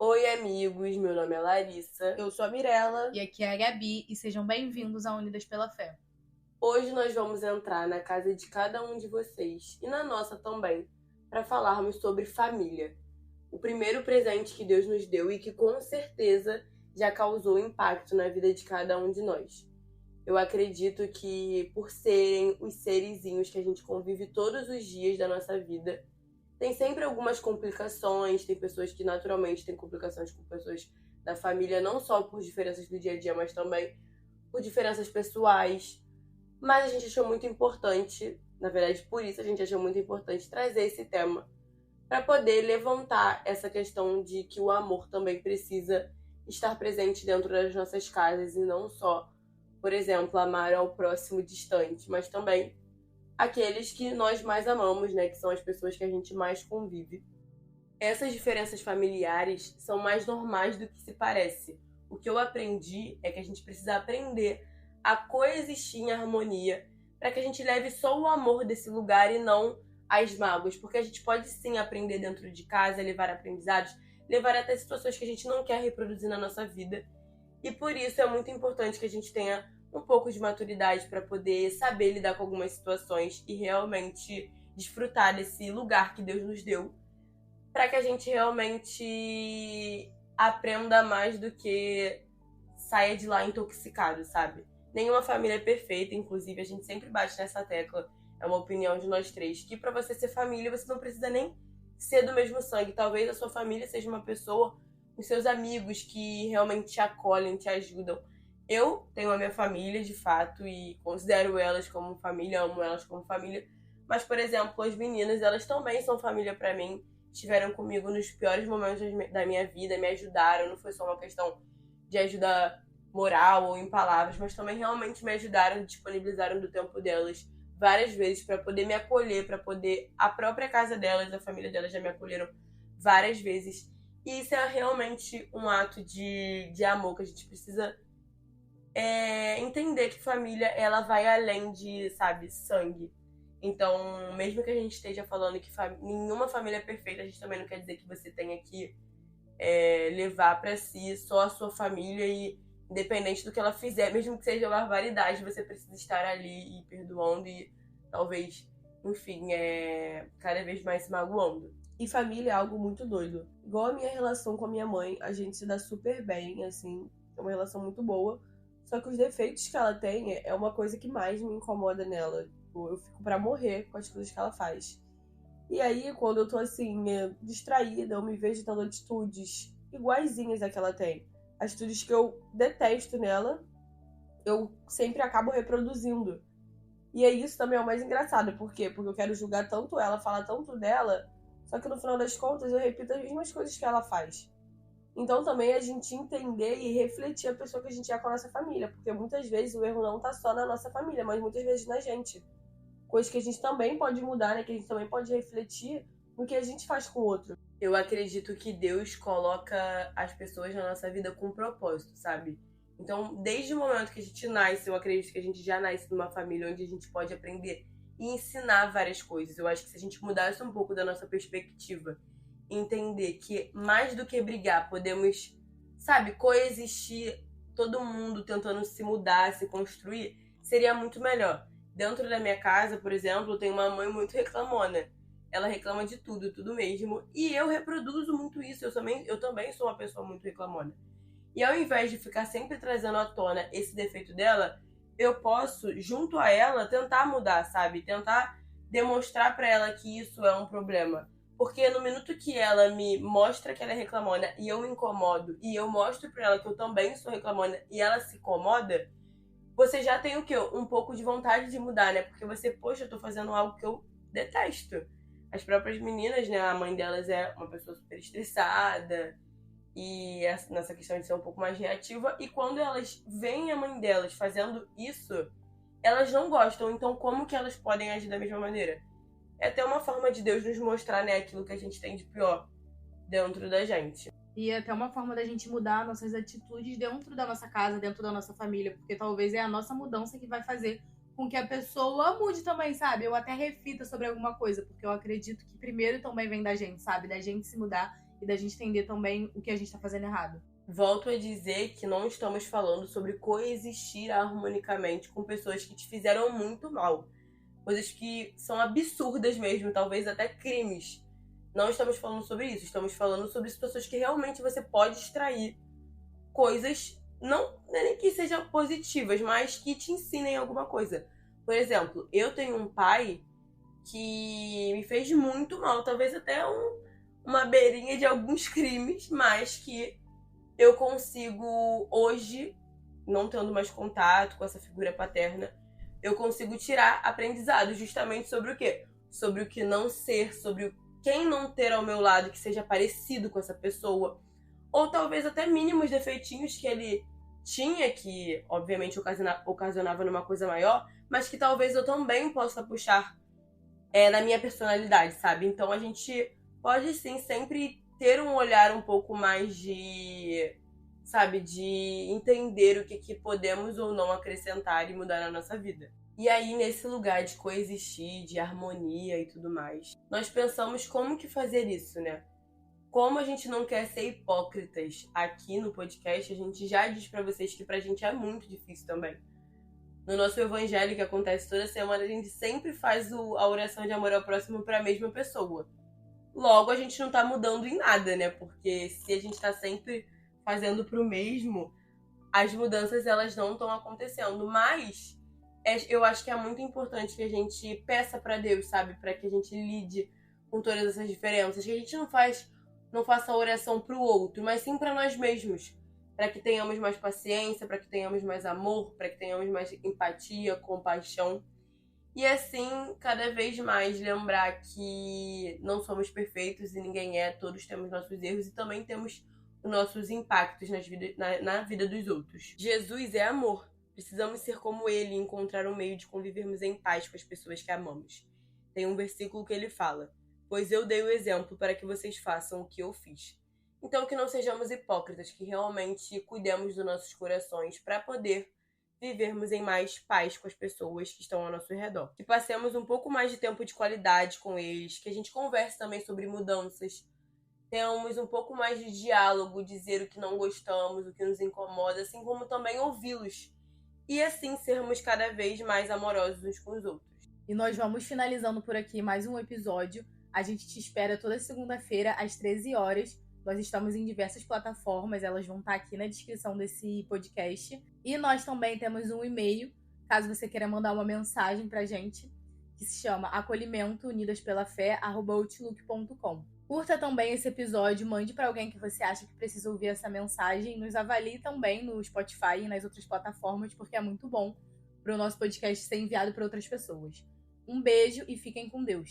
Oi, amigos, meu nome é Larissa. Eu sou a Mirella. E aqui é a Gabi, e sejam bem-vindos a Unidas pela Fé. Hoje nós vamos entrar na casa de cada um de vocês e na nossa também, para falarmos sobre família. O primeiro presente que Deus nos deu e que com certeza já causou impacto na vida de cada um de nós. Eu acredito que por serem os serizinhos que a gente convive todos os dias da nossa vida, tem sempre algumas complicações, tem pessoas que naturalmente têm complicações com pessoas da família, não só por diferenças do dia a dia, mas também por diferenças pessoais. Mas a gente achou muito importante, na verdade por isso a gente achou muito importante trazer esse tema, para poder levantar essa questão de que o amor também precisa estar presente dentro das nossas casas e não só, por exemplo, amar ao próximo distante, mas também aqueles que nós mais amamos, né, que são as pessoas que a gente mais convive. Essas diferenças familiares são mais normais do que se parece. O que eu aprendi é que a gente precisa aprender a coexistir em harmonia para que a gente leve só o amor desse lugar e não as mágoas, porque a gente pode sim aprender dentro de casa, levar aprendizados, levar até situações que a gente não quer reproduzir na nossa vida. E por isso é muito importante que a gente tenha um pouco de maturidade para poder saber lidar com algumas situações e realmente desfrutar desse lugar que Deus nos deu, para que a gente realmente aprenda mais do que saia de lá intoxicado, sabe? Nenhuma família é perfeita, inclusive a gente sempre bate nessa tecla, é uma opinião de nós três, que para você ser família você não precisa nem ser do mesmo sangue. Talvez a sua família seja uma pessoa, os seus amigos que realmente te acolhem, te ajudam. Eu tenho a minha família, de fato, e considero elas como família, amo elas como família. Mas, por exemplo, as meninas, elas também são família pra mim. Estiveram comigo nos piores momentos da minha vida, me ajudaram. Não foi só uma questão de ajuda moral ou em palavras, mas também realmente me ajudaram, disponibilizaram do tempo delas várias vezes para poder me acolher, para poder a própria casa delas, a família delas já me acolheram várias vezes. E isso é realmente um ato de amor que a gente precisa entender que família, ela vai além de, sabe, sangue. Então, mesmo que a gente esteja falando que nenhuma família é perfeita, a gente também não quer dizer que você tenha que levar pra si só a sua família e, independente do que ela fizer, mesmo que seja barbaridade, você precisa estar ali e perdoando e talvez, enfim, cada vez mais se magoando. E família é algo muito doido. Igual a minha relação com a minha mãe, a gente se dá super bem, assim, é uma relação muito boa. Só que os defeitos que ela tem é uma coisa que mais me incomoda nela. Tipo, eu fico pra morrer com as coisas que ela faz. E aí, quando eu tô assim, distraída, eu me vejo tendo atitudes iguaizinhas a que ela tem. Atitudes que eu detesto nela, eu sempre acabo reproduzindo. E aí isso também é o mais engraçado. Por quê? Porque eu quero julgar tanto ela, falar tanto dela, só que no final das contas eu repito as mesmas coisas que ela faz. Então também a gente entender e refletir a pessoa que a gente é com a nossa família. Porque muitas vezes o erro não tá só na nossa família, mas muitas vezes na gente. Coisas que a gente também pode mudar, né? Que a gente também pode refletir no que a gente faz com o outro. Eu acredito que Deus coloca as pessoas na nossa vida com um propósito, sabe? Então, desde o momento que a gente nasce, eu acredito que a gente já nasce numa família onde a gente pode aprender e ensinar várias coisas. Eu acho que se a gente mudasse um pouco da nossa perspectiva, entender que mais do que brigar, podemos, sabe, coexistir, todo mundo tentando se mudar, se construir, seria muito melhor. Dentro da minha casa, por exemplo, eu tenho uma mãe muito reclamona. Ela reclama de tudo, tudo mesmo. E eu reproduzo muito isso. Eu também sou uma pessoa muito reclamona. E ao invés de ficar sempre trazendo à tona esse defeito dela, eu posso, junto a ela, tentar mudar, sabe? Tentar demonstrar pra ela que isso é um problema. Porque no minuto que ela me mostra que ela é reclamona e eu me incomodo, e eu mostro pra ela que eu também sou reclamona e ela se incomoda, você já tem o quê? Um pouco de vontade de mudar, né? Porque você, poxa, eu tô fazendo algo que eu detesto. As próprias meninas, né? A mãe delas é uma pessoa super estressada e nessa questão de ser um pouco mais reativa. E quando elas veem a mãe delas fazendo isso, elas não gostam. Então, como que elas podem agir da mesma maneira? É até uma forma de Deus nos mostrar, né? Aquilo que a gente tem de pior dentro da gente. E é até uma forma da gente mudar nossas atitudes dentro da nossa casa, dentro da nossa família, porque talvez é a nossa mudança que vai fazer com que a pessoa mude também, sabe? Eu até reflita sobre alguma coisa, porque eu acredito que primeiro também vem da gente, sabe? Da gente se mudar e da gente entender também o que a gente tá fazendo errado. Volto a dizer que não estamos falando sobre coexistir harmonicamente com pessoas que te fizeram muito mal. Coisas que são absurdas mesmo, talvez até crimes. Não estamos falando sobre isso, estamos falando sobre situações que realmente você pode extrair coisas, não nem que sejam positivas, mas que te ensinem alguma coisa. Por exemplo, eu tenho um pai que me fez muito mal, talvez até uma beirinha de alguns crimes, mas que eu consigo hoje, não tendo mais contato com essa figura paterna, eu consigo tirar aprendizado justamente sobre o quê? Sobre o que não ser, sobre quem não ter ao meu lado que seja parecido com essa pessoa, ou talvez até mínimos defeitinhos que ele tinha, que obviamente ocasionava numa coisa maior, mas que talvez eu também possa puxar na minha personalidade, sabe? Então a gente pode sim sempre ter um olhar um pouco mais de, sabe, de entender o que podemos ou não acrescentar e mudar na nossa vida. E aí, nesse lugar de coexistir, de harmonia e tudo mais, nós pensamos como que fazer isso, né? Como a gente não quer ser hipócritas aqui no podcast, a gente já diz pra vocês que pra gente é muito difícil também. No nosso evangelho, que acontece toda semana, a gente sempre faz a oração de amor ao próximo pra mesma pessoa. Logo, a gente não tá mudando em nada, né? Porque se a gente tá sempre fazendo pro mesmo, as mudanças elas não estão acontecendo. Mas eu acho que é muito importante que a gente peça pra Deus, sabe? Pra que a gente lide com todas essas diferenças. Que a gente não faça oração pro outro, mas sim pra nós mesmos. Pra que tenhamos mais paciência, pra que tenhamos mais amor, pra que tenhamos mais empatia, compaixão. E assim, cada vez mais lembrar que não somos perfeitos e ninguém é, todos temos nossos erros e também temos os nossos impactos na vida dos outros. Jesus é amor. Precisamos ser como ele e encontrar um meio de convivermos em paz com as pessoas que amamos. Tem um versículo que ele fala: pois eu dei o exemplo para que vocês façam o que eu fiz. Então que não sejamos hipócritas, que realmente cuidemos dos nossos corações para poder vivermos em mais paz com as pessoas que estão ao nosso redor. Que passemos um pouco mais de tempo de qualidade com eles, que a gente converse também sobre mudanças, tenhamos um pouco mais de diálogo, dizer o que não gostamos, o que nos incomoda, assim como também ouvi-los. E assim sermos cada vez mais amorosos uns com os outros. E nós vamos finalizando por aqui mais um episódio. A gente te espera toda segunda-feira às 13 horas. Nós estamos em diversas plataformas, elas vão estar aqui na descrição desse podcast. E nós também temos um e-mail, caso você queira mandar uma mensagem pra gente, que se chama acolhimentounidasPelaFé@outlook.com. Curta também esse episódio, mande para alguém que você acha que precisa ouvir essa mensagem. Nos avalie também no Spotify e nas outras plataformas, porque é muito bom para o nosso podcast ser enviado para outras pessoas. Um beijo e fiquem com Deus.